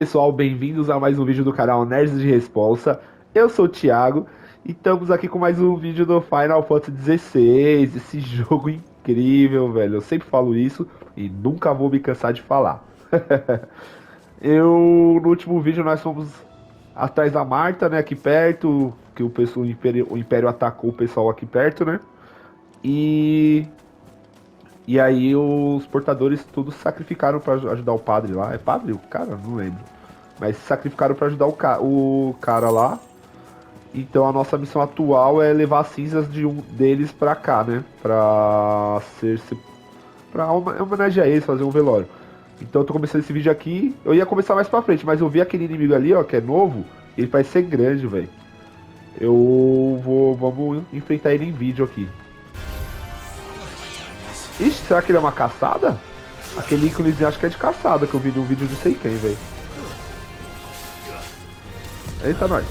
Pessoal, bem-vindos a mais um vídeo do canal Nerds de Responsa. Eu sou o Thiago e estamos aqui com mais um vídeo do Final Fantasy XVI, esse jogo incrível, velho. Eu sempre falo isso e nunca vou me cansar de falar. No último vídeo nós fomos atrás da Marta, né, aqui perto, que o Império atacou o pessoal aqui perto, né? E e aí os portadores todos sacrificaram para ajudar o padre lá. É padre o cara? Não lembro. Mas se sacrificaram para ajudar o cara lá. Então a nossa missão atual é levar as cinzas de um deles pra cá, né? Pra homenagear eles, fazer um velório. Então eu tô começando esse vídeo aqui. Eu ia começar mais pra frente, mas eu vi aquele inimigo ali, ó, que é novo. Ele parece ser grande, velho. Vamos enfrentar ele em vídeo aqui. Ixi, será que ele é uma caçada? Aquele íconezinho acho que é de caçada que eu vi num vídeo de sei quem, velho. Eita, nós.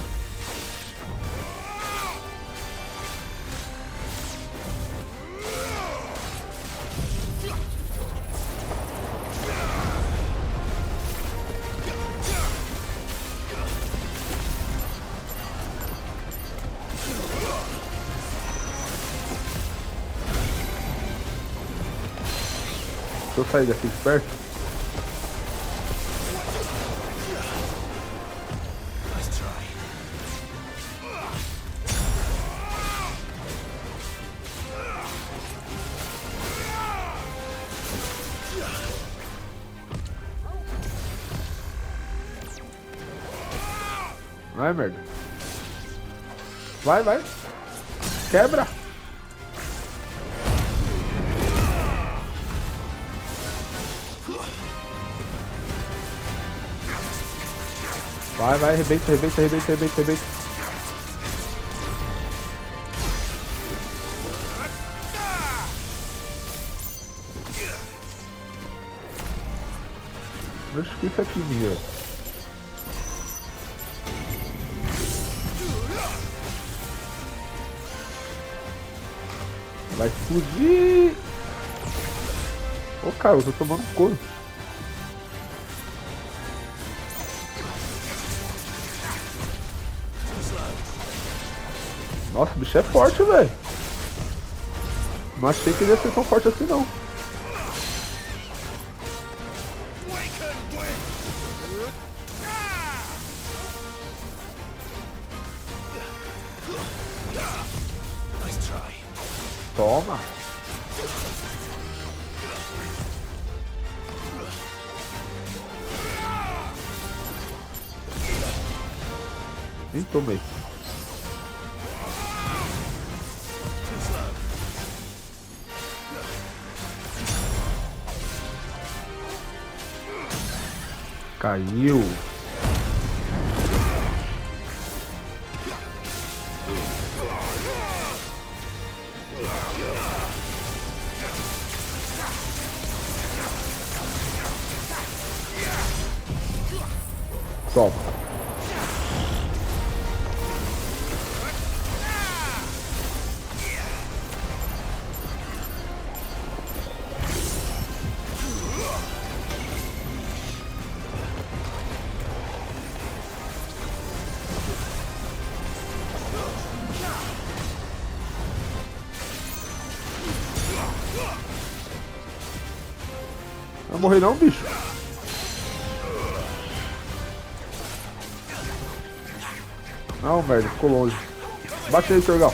Deixa eu sair daqui de perto. Vai, merda. Vai, vai. Quebra. Vai, vai, arrebenta, arrebenta, arrebenta, arrebenta, arrebenta. Acho que isso aqui, meu. Vai explodir. Ô, cara, eu tô tomando couro. Nossa, o bicho é forte, velho. Não achei que ele ia ser tão forte assim, não. Toma. Nem tomei. Caiu. Toma. Não vai morrer não, bicho. Não, merda, ficou longe. Bate aí, Torgal.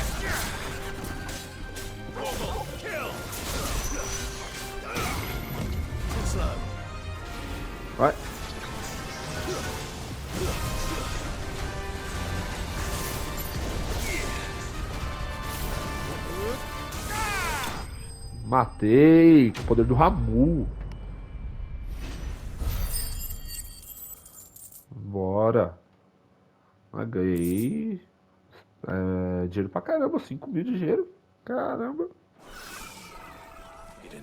Vai. Matei. Com o poder do Ramu. Bora. Ganhei. Dinheiro pra caramba. 5.000 de dinheiro. Caramba.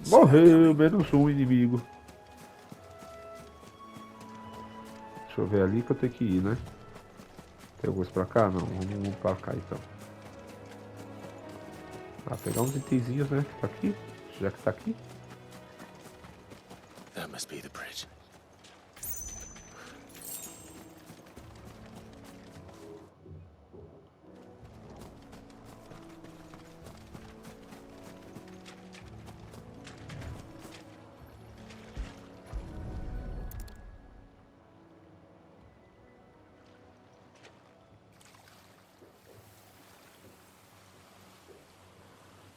Morreu. Menos um inimigo. Deixa eu ver ali que eu tenho que ir, né? Tem alguns pra cá? Não. Vamos pra cá então. Ah, pegar uns itenzinhos, né? Que tá aqui. Já que tá aqui. That must be the bridge.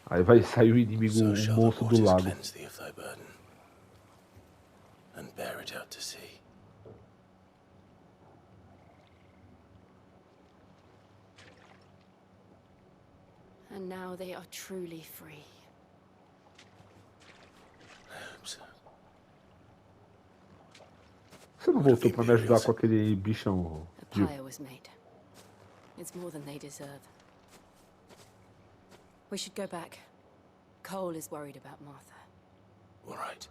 Aí vai sair o inimigo, So o shall the monstro do waters lago. cleanse thee of thy burden, and bear it out to sea. And now they are truly free. I hope so. Você não voltou pra me ajudar com aquele bichão, A Jill? pyre was made. It's more than they deserve. We should go back. Cole is worried about Martha. All right.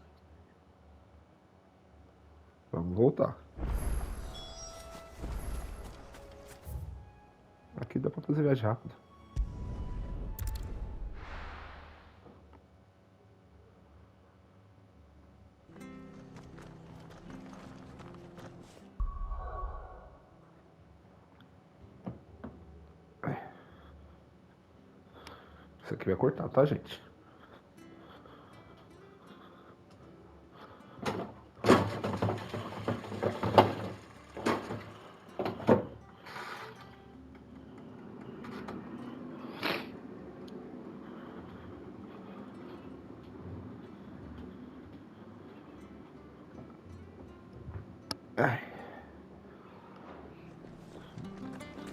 Vamos voltar. Aqui dá pra fazer viagem rápida. Isso aqui vai cortar, tá, gente? Ai.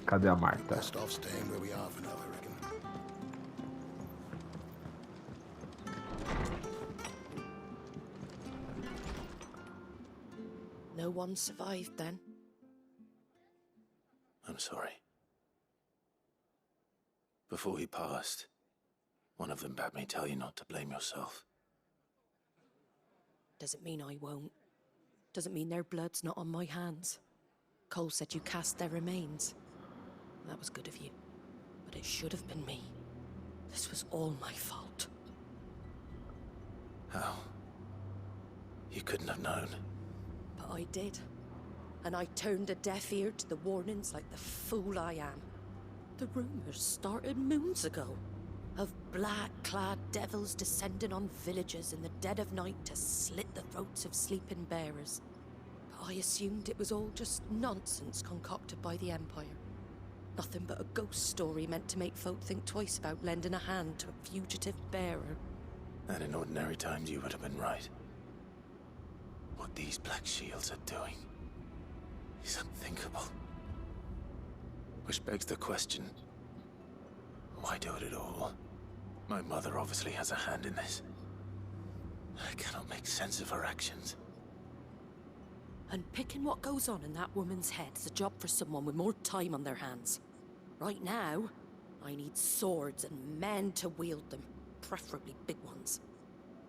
Cadê a Marta? Best off staying where we are for now, I reckon. No one survived then? I'm sorry. Before he passed, one of them bade me tell you not to blame yourself. Doesn't mean I won't. Doesn't mean their blood's not on my hands. Cole said you cast their remains. That was good of you. But it should have been me. This was all my fault. How? You couldn't have known. But I did. And I turned a deaf ear to the warnings like the fool I am. The rumors started moons ago. Of black-clad devils descending on villages in the dead of night to slit the throats of sleeping bearers. But I assumed it was all just nonsense concocted by the Empire. Nothing but a ghost story meant to make folk think twice about lending a hand to a fugitive bearer. And in ordinary times you would have been right. What these black shields are doing is unthinkable. Which begs the question, why do it at all? My mother obviously has a hand in this. I cannot make sense of her actions. And picking what goes on in that woman's head is a job for someone with more time on their hands. Right now, I need swords and men to wield them, preferably big ones.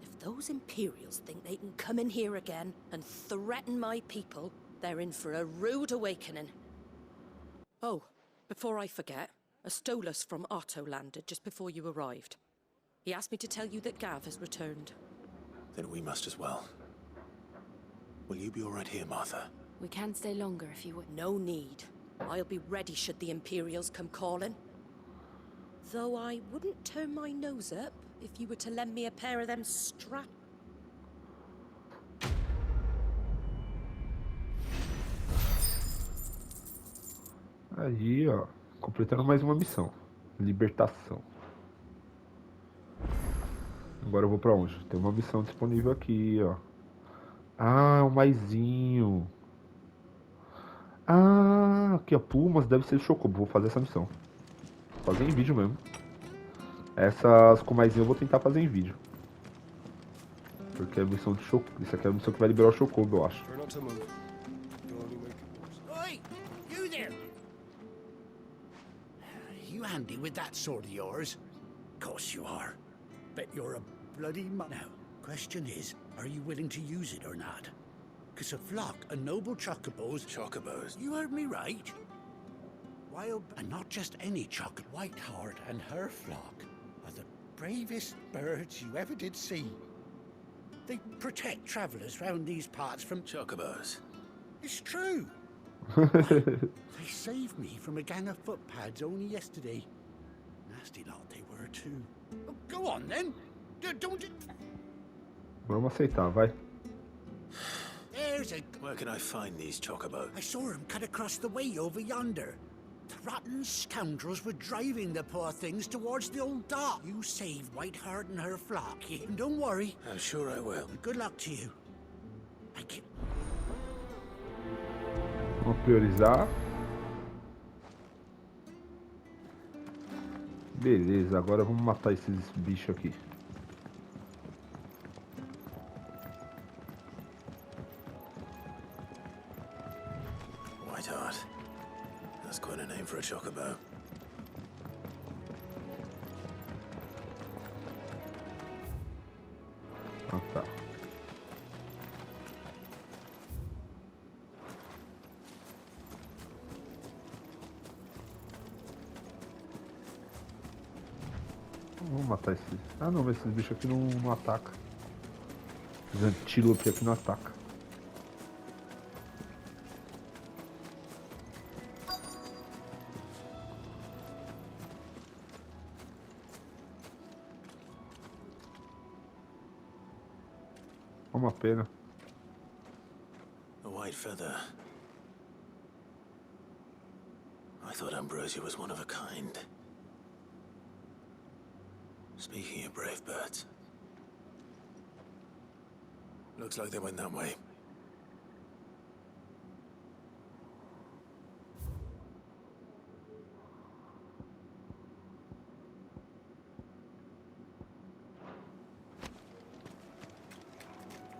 If those Imperials think they can come in here again and threaten my people, they're in for a rude awakening. Oh, before I forget, a Stolas from Otto landed just before you arrived. He asked me to tell you that Gav has returned. Then we must as well. Will you be all right here, Martha? We can stay longer if you would. No need. I'll be ready should the Imperials come calling. Though I wouldn't turn my nose up if you were to lend me a pair of them straps. Aí, ó. Completando mais uma missão. Libertação. Agora eu vou pra onde? Tem uma missão disponível aqui, ó. Ah, um maisinho. Ah, aqui, ó. Pumas deve ser chocobo. Vou fazer essa missão. Vou fazer em vídeo mesmo. Essas com maisinho eu vou tentar fazer em vídeo. Porque é a missão de chocobo. Isso aqui é a missão que vai liberar o chocobo, eu acho. Oi! You there! You handy with that sword of yours? Course you are. Bet you're a bloody man. Now, question is, are you willing to use it or not? 'Cause a flock of noble chocobos... Chocobos? You heard me right. Wild... And not just any chocolate. Whiteheart and her flock are the bravest birds you ever did see. They protect travellers round these parts from... Chocobos? It's true. They saved me from a gang of footpads only yesterday. Nasty lot they were too. Oh, go on then. Don't... Vamos aceitar, vai. There's a... Where can I find these chocobos? I saw him cut across the way over yonder. The rotten scoundrels were driving the poor things towards the old dock. You saved Whiteheart and her flock. And don't worry. I'm sure I will. Good luck to you. Thank you. Vamos priorizar. Beleza, agora vamos matar esses bichos aqui. Whiteheart. That's quite a name for a chocobo. Ah, tá. Vamos matar esses. Ah não, mas esses bichos aqui não atacam. Esses antílopes aqui não atacam. Uma pena. A white feather. I thought Ambrosia was one of a kind. Speaking of brave birds. Looks like they went that way.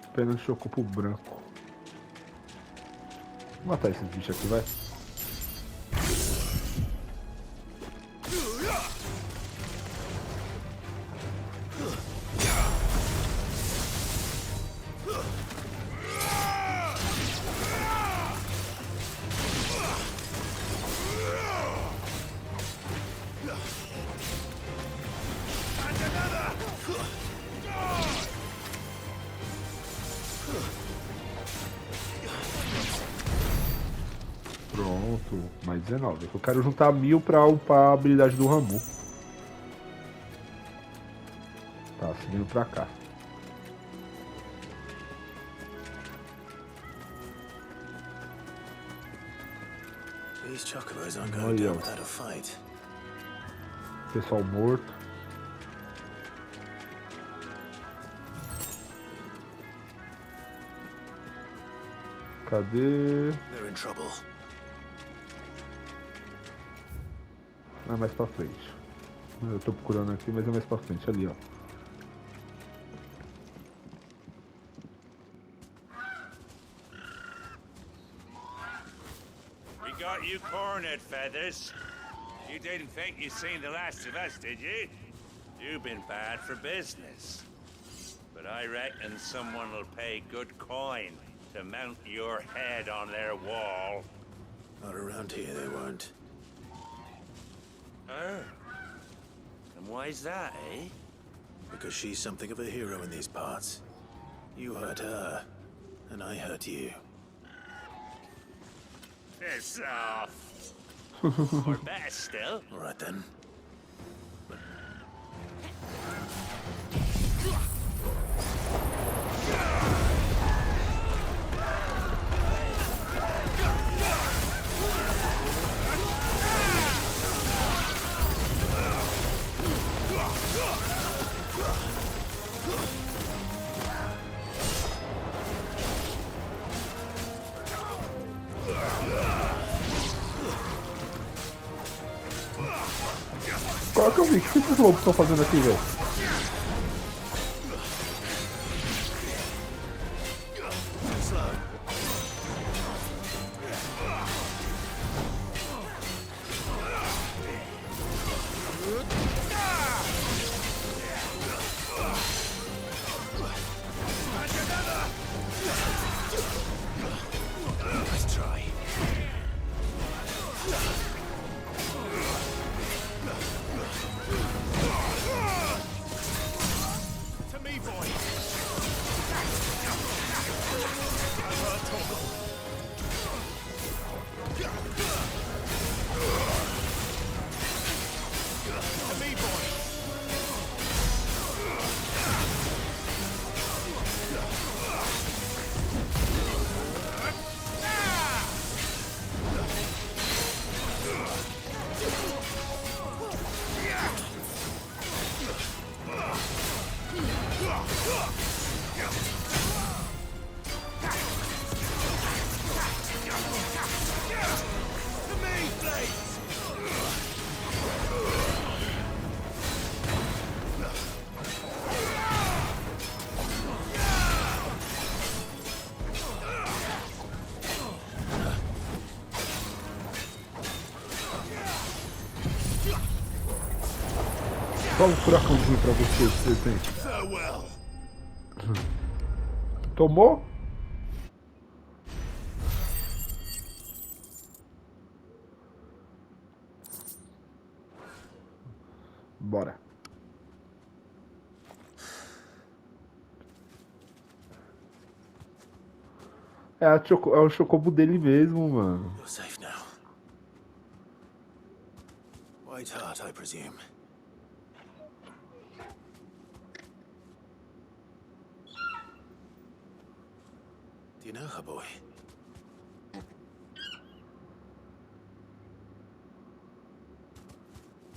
Apenas chocobo branco. Vou matar esses bichos aqui, vai. Pronto, mais 19. Eu quero juntar 1000 pra upar a habilidade do Ramu. Tá, seguindo pra cá. These chocobos aren't going down without a fight. Pessoal morto. Cadê? They're in trouble. Ah, mais pra frente. Eu tô procurando aqui, mas é mais pra frente, ali, ó. We got you cornered, Feathers. You didn't think you'd seen the last of us, did you? You've been bad for business. But I reckon someone will pay good coin to mount your head on their wall. Not around here, they won't. Oh. And why's that, eh? Because she's something of a hero in these parts. You hurt her, and I hurt you. Piss off. Or better still. All right then. Qual que eu vi? O que esses lobos estão fazendo aqui, velho? Let's try. Só um furacãozinho pra você, presente. Farewell. Tomou? Bora. É o chocobo dele mesmo, mano. You're safe now. White heart, I presume. Do you know her, boy?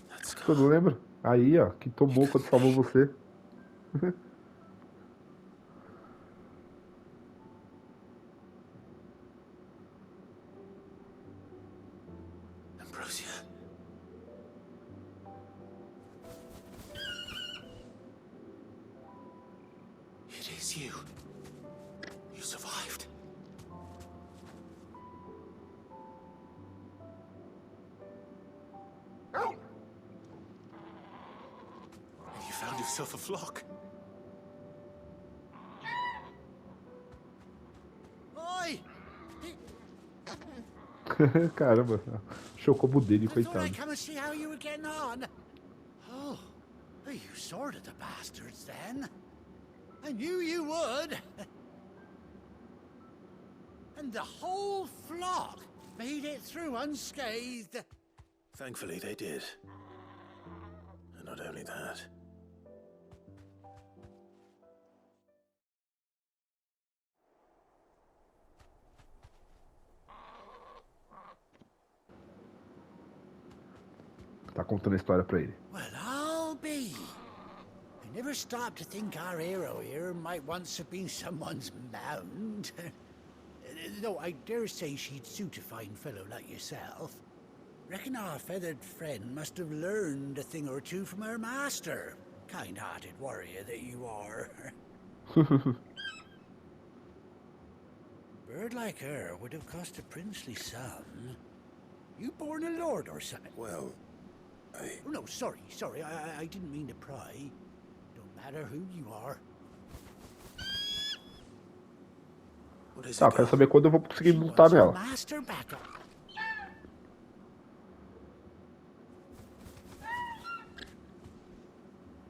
That's Você não lembra? Aí, ó, que tomou quando salvou você. Ambrosia. It is you. You survived. And you found yourself a flock. Oi! Caramba, chocobo dele, I thought coitado. I'd come and see how you were getting on. Oh, you sorted the bastards then. I knew you would. And the whole flock made it through unscathed. Thankfully, they did. And not only that. Tá contando a história pra ele. Well, I'll be. I never stopped to think our hero here might once have been someone's mound. Though I dare say she'd suit a fine fellow like yourself. Reckon our feathered friend must have learned a thing or two from her master. Kind-hearted warrior that you are. Bird like her would have cost a princely sum. You born a lord or something? Well, Oh, no, sorry. I didn't mean to pry. Don't matter who you are. what is Tá, it? quero girl? saber quando eu vou conseguir She montar wants her nela. master back up.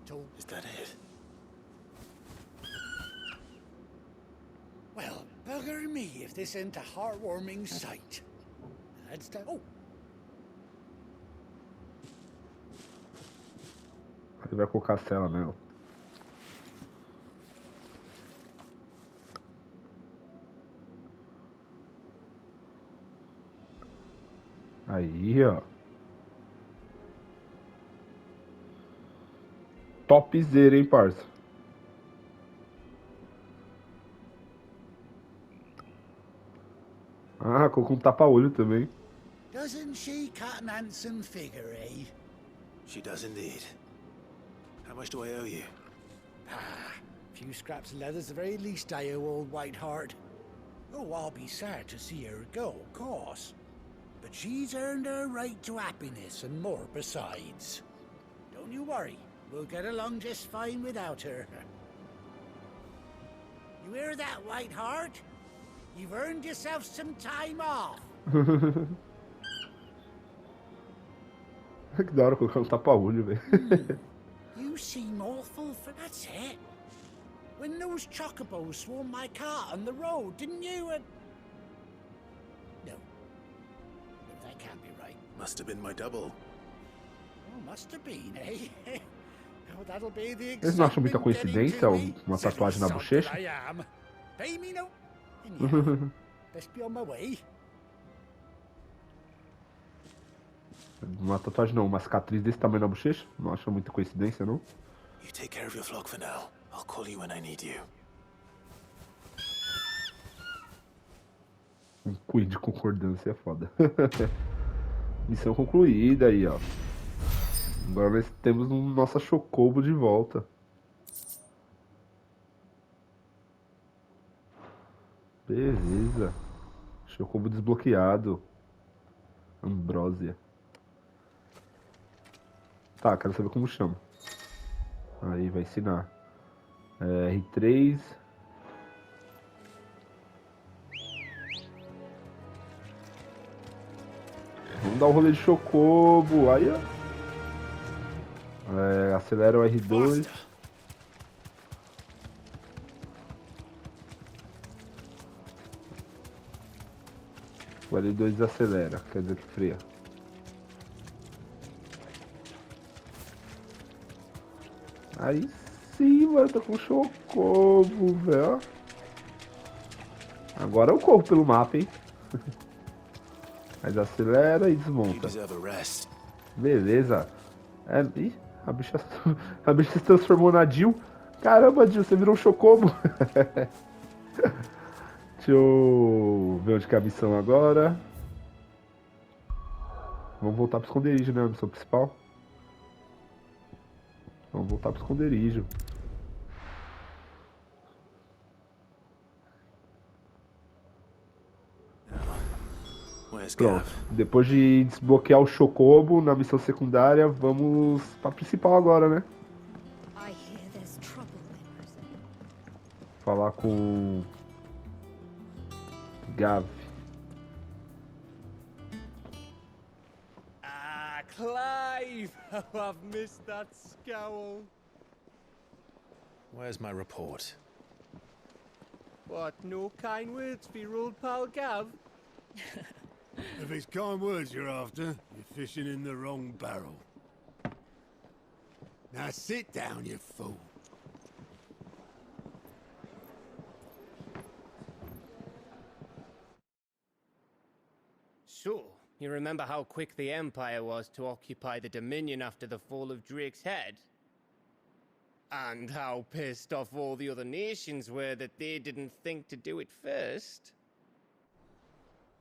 So, Is that it? well, bugger me if this ain't a heartwarming sight. That's the... Oh, Ele vai colocar a cela nela. Aí, ó. Topzera, hein, parça. Ah, colocou um tapa-olho também. doesn't she cut an handsome figure, eh? She does indeed. How much do I owe you? Few scraps of leather's the very least I owe old Whiteheart. Oh, I'll be sad to see her go, of course. But she's earned her right to happiness and more besides. Don't you worry, we'll get along just fine without her. You hear that, Whiteheart? You've earned yourself some time off. Que da hora colocar um tapa-olho, velho. You seem awful for... That's it. When those chocobos swarmed my cart on the road, didn't you? No. No, that can't be right. Must have been my double. Oh, must have been, eh? Oh, that'll be the Eles não acham muita excitement getting coincidência to me. uma Silly tatuagem na sod bochecha? that I am. Pay me no... Anyhow, best be on my way. Uma tatuagem não, uma cicatriz desse tamanho na bochecha? Não acha muita coincidência, não? You take care of your flock for now. I'll call you when I need you. Um quid de concordância é foda. Missão concluída aí, ó. Agora nós temos um nossa chocobo de volta. Beleza. Chocobo desbloqueado. Ambrósia. Tá, quero saber como chama. Aí vai ensinar. R3. Vamos dar um rolê de chocobo. Aí, ó. Acelera o R2. O L2 desacelera, quer dizer que freia. Aí sim, mano, tô com chocobo, velho. Agora eu corro pelo mapa, hein. Mas acelera e You desmonta. deserve a rest. Beleza. Ih, a bicha, a bicha se transformou na Jill. Caramba, Jill, você virou um chocobo. Deixa eu ver onde que é a missão agora. Vamos voltar pro esconderijo, né? A missão principal. Vamos voltar pro esconderijo. Where's Pronto. Gav? Depois de desbloquear o chocobo na missão secundária, vamos pra principal agora, né? I hear there's trouble, members. Falar com Gav. Ah, Clive! Oh, I've missed that scowl. Where's my report? What, no kind words for your old pal Gav? If it's kind words you're after, you're fishing in the wrong barrel. Now sit down, you fool. So, you remember how quick the Empire was to occupy the Dominion after the fall of Drake's head? And how pissed off all the other nations were that they didn't think to do it first?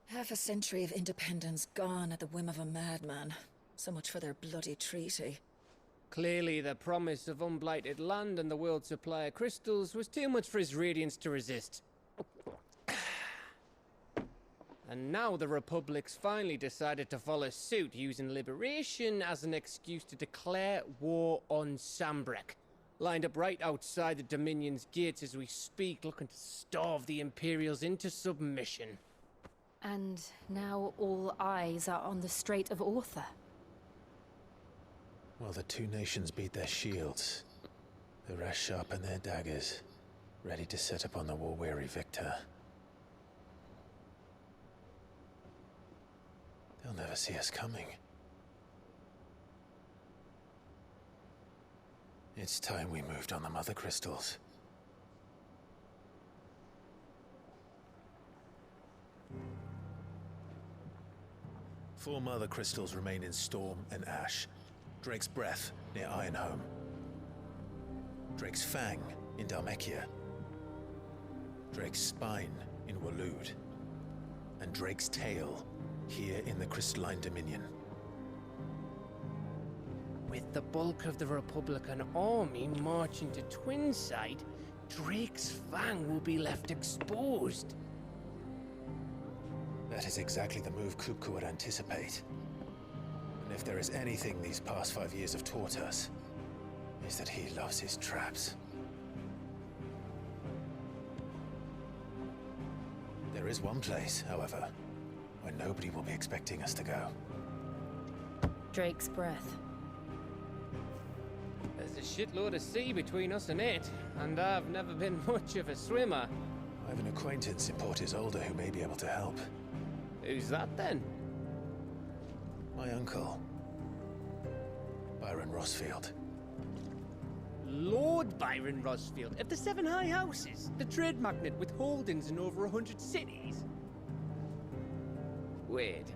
Half a century of independence gone at the whim of a madman. So much for their bloody treaty. Clearly, the promise of unblighted land and the world's supply of crystals was too much for his radiance to resist. And now the Republic's finally decided to follow suit, using liberation as an excuse to declare war on Sambrek. Lined up right outside the Dominion's gates as we speak, looking to starve the Imperials into submission. And now all eyes are on the Strait of Author. Well, the two nations beat their shields. The rest sharpen their daggers, ready to set upon the war-weary victor. They'll never see us coming. It's time we moved on the mother crystals. Four mother crystals remain in Storm and Ash. Drake's Breath near Ironhome. Drake's Fang in Dhalmekia. Drake's Spine in Waloed. And Drake's Tail here in the Crystalline Dominion. With the bulk of the Republican army marching to Twinside, Drake's Fang will be left exposed. That is exactly the move Kupka would anticipate. And if there is anything these past 5 years have taught us, is that he loves his traps. There is one place, however, where nobody will be expecting us to go. Drake's Breath. There's a shitload of sea between us and it, and I've never been much of a swimmer. I have an acquaintance in Port Isolde who may be able to help. Who's that then? My uncle, Byron Rosfield. Lord Byron Rosfield of the Seven High Houses, the trade magnate with holdings in over 100 cities. Wait,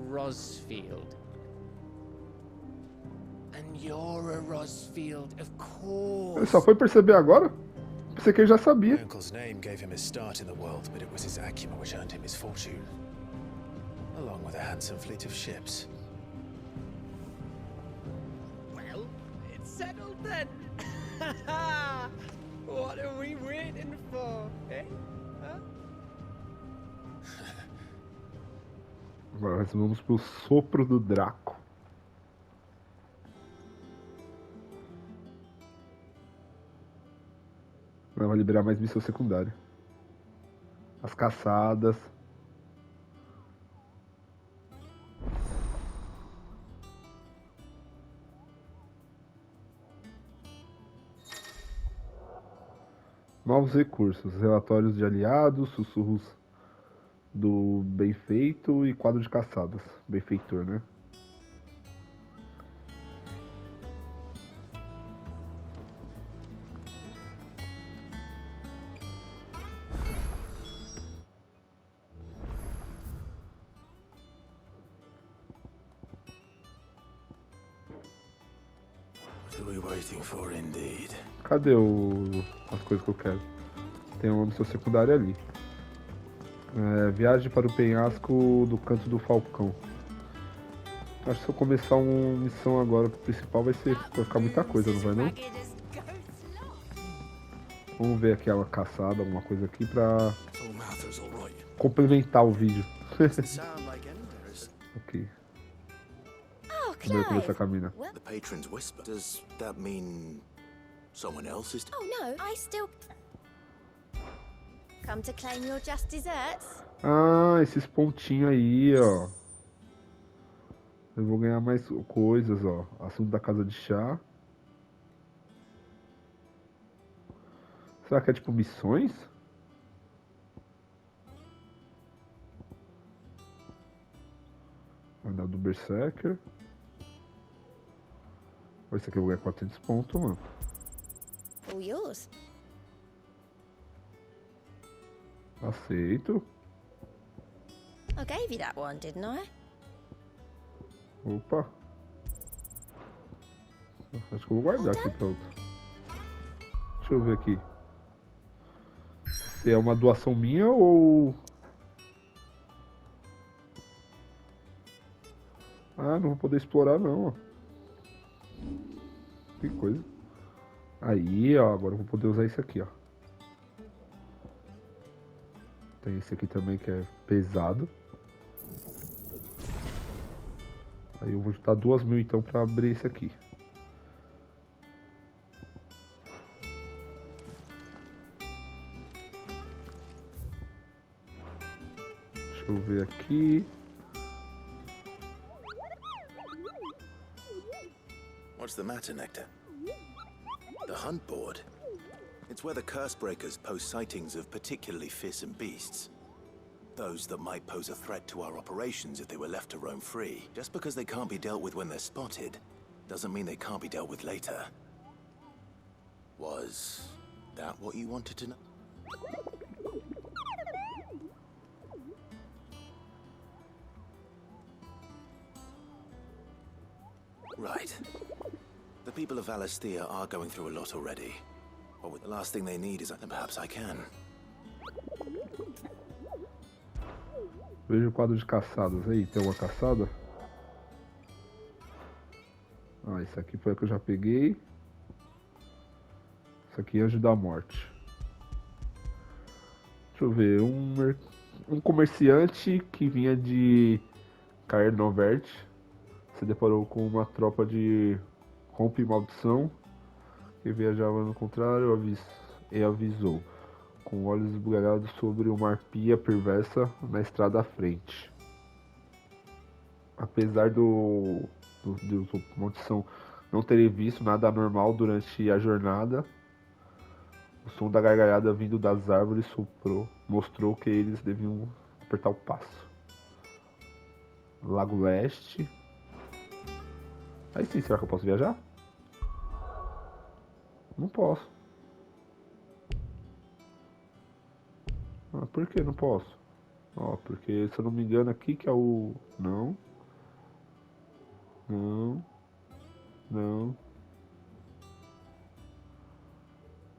Rosfield. And you're a Rosfield, of Ele course. só foi perceber agora? Pensei que ele já My sabia. uncle's name gave him his start in the world, but it was his acumen which earned him his fortune, along with a handsome fleet of ships. Well, it's settled then. What are we waiting for, eh? Huh? Agora nós vamos pro sopro do Draco. vai liberar mais missão secundária. As caçadas. Novos recursos, relatórios de aliados, sussurros do bem-feito e quadro de caçadas. Benfeitor, né? What are we waiting for, indeed? Cadê as coisas que eu quero? Tem uma missão secundária ali. Viagem para o penhasco do canto do falcão. Acho que se eu começar uma missão agora, o principal vai ficar muita coisa, não vai não? Vamos ver aqui uma caçada, alguma coisa aqui pra complementar o vídeo. Ok. Vamos ver como essa caminha. The patron's whisper. Does that mean someone else is? Oh no, I still come to claim your just desserts. Ah, esses pontinhos aí, ó. Eu vou ganhar mais coisas, ó. Assunto da casa de chá. Será que é tipo missões? Andar do Berserker. Esse aqui eu vou ganhar 400 pontos, mano. All yours. Aceito. I gave you that one, didn't I? Opa. Acho que eu vou guardar aqui, pronto. Deixa eu ver aqui. Se é uma doação minha ou... Ah, não vou poder explorar não, ó. Que coisa. Aí, ó, agora eu vou poder usar isso aqui, ó. Tem esse aqui também que é pesado. Aí eu vou juntar 2.000 então pra abrir esse aqui. Deixa eu ver aqui. What's the matter, Nectar? The hunt board. It's where the curse breakers post sightings of particularly fearsome beasts. Those that might pose a threat to our operations if they were left to roam free. Just because they can't be dealt with when they're spotted, doesn't mean they can't be dealt with later. Was that what you wanted to know? Right. The people of Valisthea are going through a lot already. Well, the last thing they need is... Perhaps I can. Veja o quadro de caçadas aí. Tem uma caçada? Ah, esse aqui foi a que eu já peguei. Isso aqui é Anjo da Morte. Deixa eu ver. Um comerciante que vinha de Caernovert se deparou com uma tropa de rompe maldição que viajava no contrário e avisou, com olhos esbugalhados, sobre uma arpia perversa na estrada à frente. Apesar do maldição não terem visto nada anormal durante a jornada, o som da gargalhada vindo das árvores mostrou que eles deviam apertar o passo. Lago Leste. Aí sim, será que eu posso viajar? Não posso. Ah, por que não posso? Ó, porque se eu não me engano aqui que é o... Não.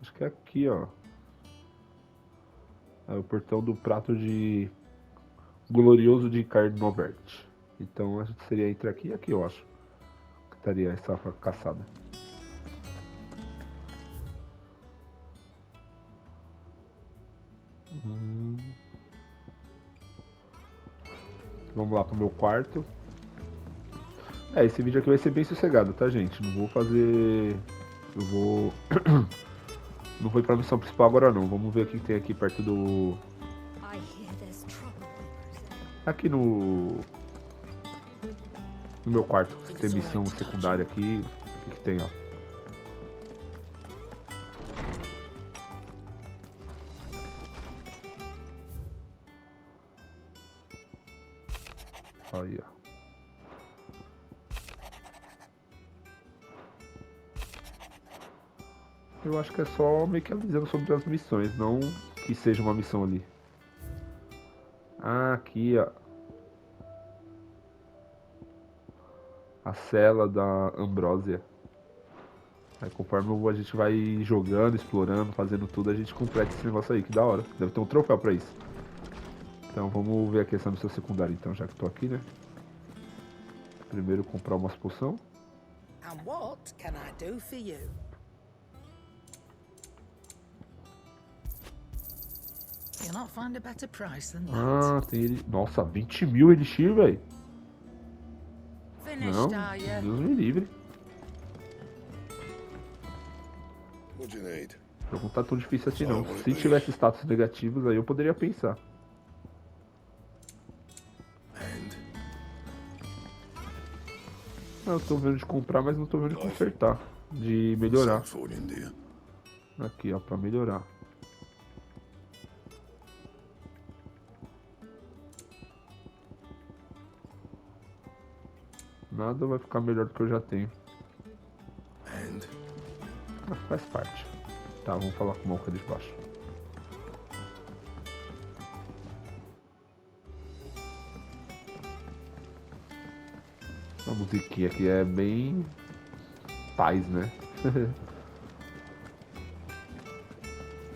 Acho que é aqui, ó. É o portão do prato de... glorioso de Caernovert. Então a gente seria entre aqui e aqui, eu acho. Que estaria essa caçada. Vamos lá pro meu quarto. Esse vídeo aqui vai ser bem sossegado, tá, gente? Não vou fazer... Eu Não vou ir pra missão principal agora não. Vamos ver o que tem aqui perto do... Aqui no meu quarto. Tem missão secundária aqui. O que tem, ó? Aí, ó. Eu acho que é só meio que avisando sobre as missões, não que seja uma missão ali. Ah, aqui, ó. A cela da Ambrósia. Aí conforme a gente vai jogando, explorando, fazendo tudo, a gente completa esse negócio aí, que da hora. Deve ter um troféu pra isso. Então vamos ver aqui essa missão secundária então, já que tô aqui, né? Primeiro comprar umas poção. And what can I do for you? You'll not find a better price than that. Ah, tem ele. Nossa, 20 mil elixir, velho. Não, Finished, are you? Deus me livre. What do you need? Não tá tão difícil assim não. Se tivesse status negativos, aí eu poderia pensar. Eu tô vendo de comprar, mas não tô vendo de consertar. De melhorar. Aqui, ó, pra melhorar. Nada vai ficar melhor do que eu já tenho. Mas faz parte. Tá, vamos falar com o maluco ali de baixo. A musiquinha aqui é bem... paz, né?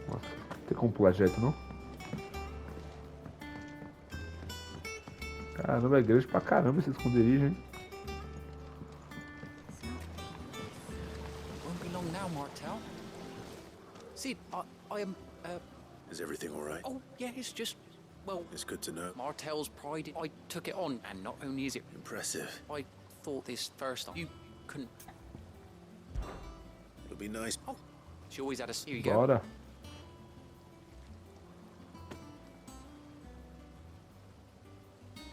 Nossa, tem como pular direto, não? Caramba, é grande pra caramba esse esconderijo, hein? Won't be long now, Martel. Sid, I am, Is everything all right? Oh, yeah, it's just, well... It's good to know. Martel's pride, I took it on, and not only is it... Impressive. I thought this first time. You couldn't... It'll be nice. Oh, she always had a... Here you go. Bora.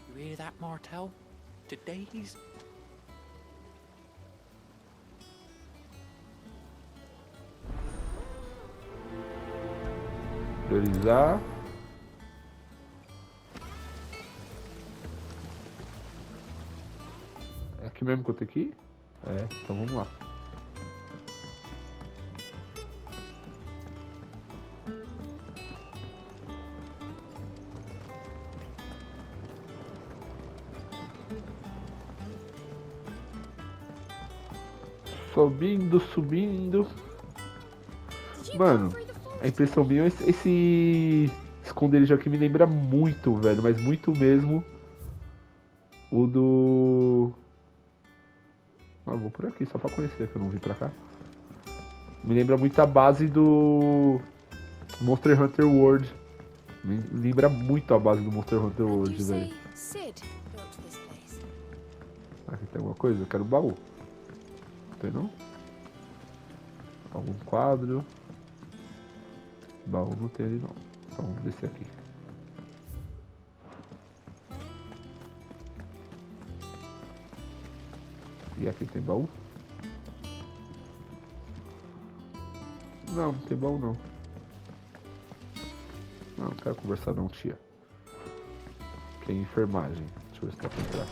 You hear that, Martel? Today's... Priorizar. É aqui mesmo que eu tenho que ir? É, então vamos lá. Subindo, subindo. Mano, a impressão minha, esse esconderijo aqui me lembra muito, velho, mas muito mesmo o do... Ah, vou por aqui só pra conhecer, que eu não vim pra cá. Me lembra muito a base do Monster Hunter World. Me lembra muito a base do Monster Hunter World, velho. Aqui tem alguma coisa? Eu quero baú. Não tem não? Algum quadro. Baú não tem ali não. Então vamos descer aqui. E aqui tem baú? Não, não tem baú não. Não quero conversar não, tia. Que é enfermagem. Deixa eu ver se dá pra entrar.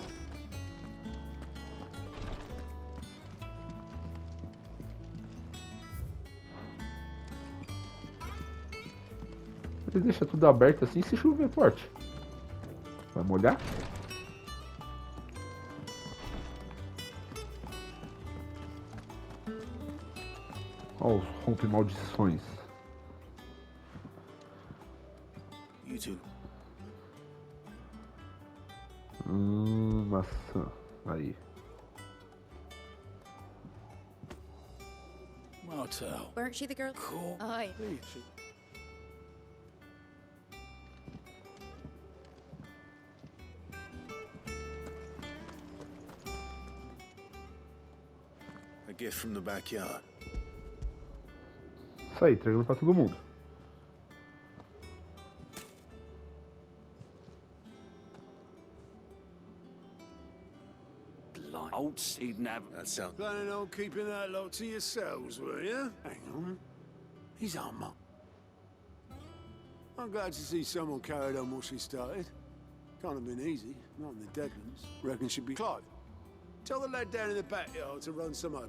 Ele deixa tudo aberto assim, se chover forte. Vai molhar? Olha os rompe-maldições. You two. Maçã. Aí. Martel. Weren't she the girl? Cool. Aye. A gift from the backyard. isso aí, entregando pra todo mundo. Old Sid never. That sounds. Planning on keeping that lot to yourselves, were you? Hang on. He's on my. I'm glad to see someone carried on what she started. Can't have been easy, not in the Deadlands. Reckon she'd be Clive. Tell the lad down in the backyard to run some over.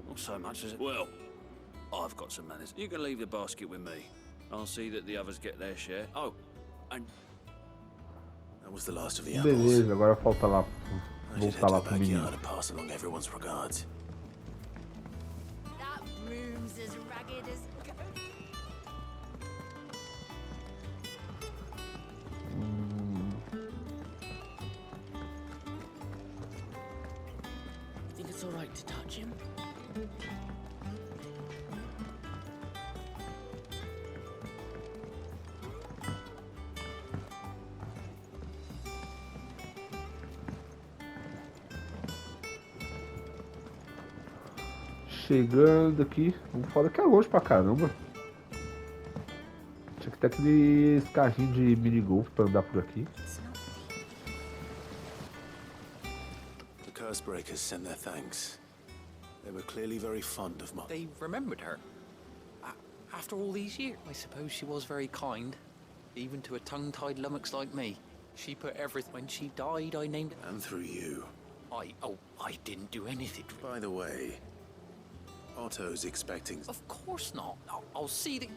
Not so much as it. Well, I've got some manners. You can leave the basket with me. I'll see that the others get their share. Oh, and that was the last of the apples. Beleza, agora falta lá. Voltar lá pro menino. And pass along everyone's regards. That room's as ragged as Think it's alright to touch him? Chegando aqui. O foda que é longe pra caramba. Tinha que ter aqueles carrinhos de minigolf pra andar por aqui. The Cursebreakers sent their thanks. They were clearly very fond of Mom. They remembered her. After all these years, I suppose she was very kind, even to a tongue-tied lummox like me. She put everything. When she died, I named it. And through you. I didn't do anything. By the way, Otto's expecting. Of course not. I'll see the.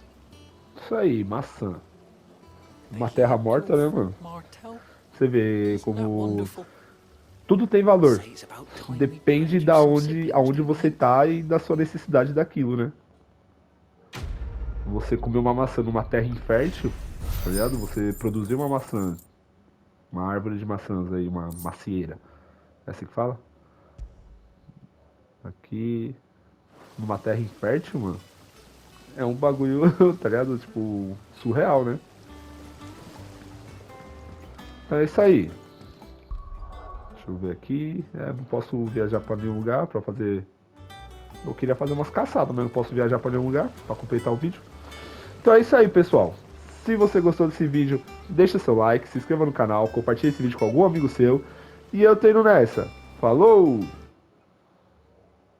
Isso aí, maçã. Uma terra morta, né, mano? Martel. Você vê como tudo tem valor. Depende da aonde você tá e da sua necessidade daquilo, né? Você comer uma maçã numa terra infértil, tá ligado? Você produzir uma maçã, uma árvore de maçãs aí, uma macieira. É assim que fala? Aqui, numa terra infértil, mano. É um bagulho, tá ligado? Tipo, surreal, né? Então é isso aí. Deixa eu ver aqui. Não posso viajar pra nenhum lugar pra fazer... Eu queria fazer umas caçadas, mas não posso viajar pra nenhum lugar pra completar o vídeo. Então é isso aí, pessoal. Se você gostou desse vídeo, deixa seu like, se inscreva no canal, compartilhe esse vídeo com algum amigo seu. E eu tô indo nessa. Falou!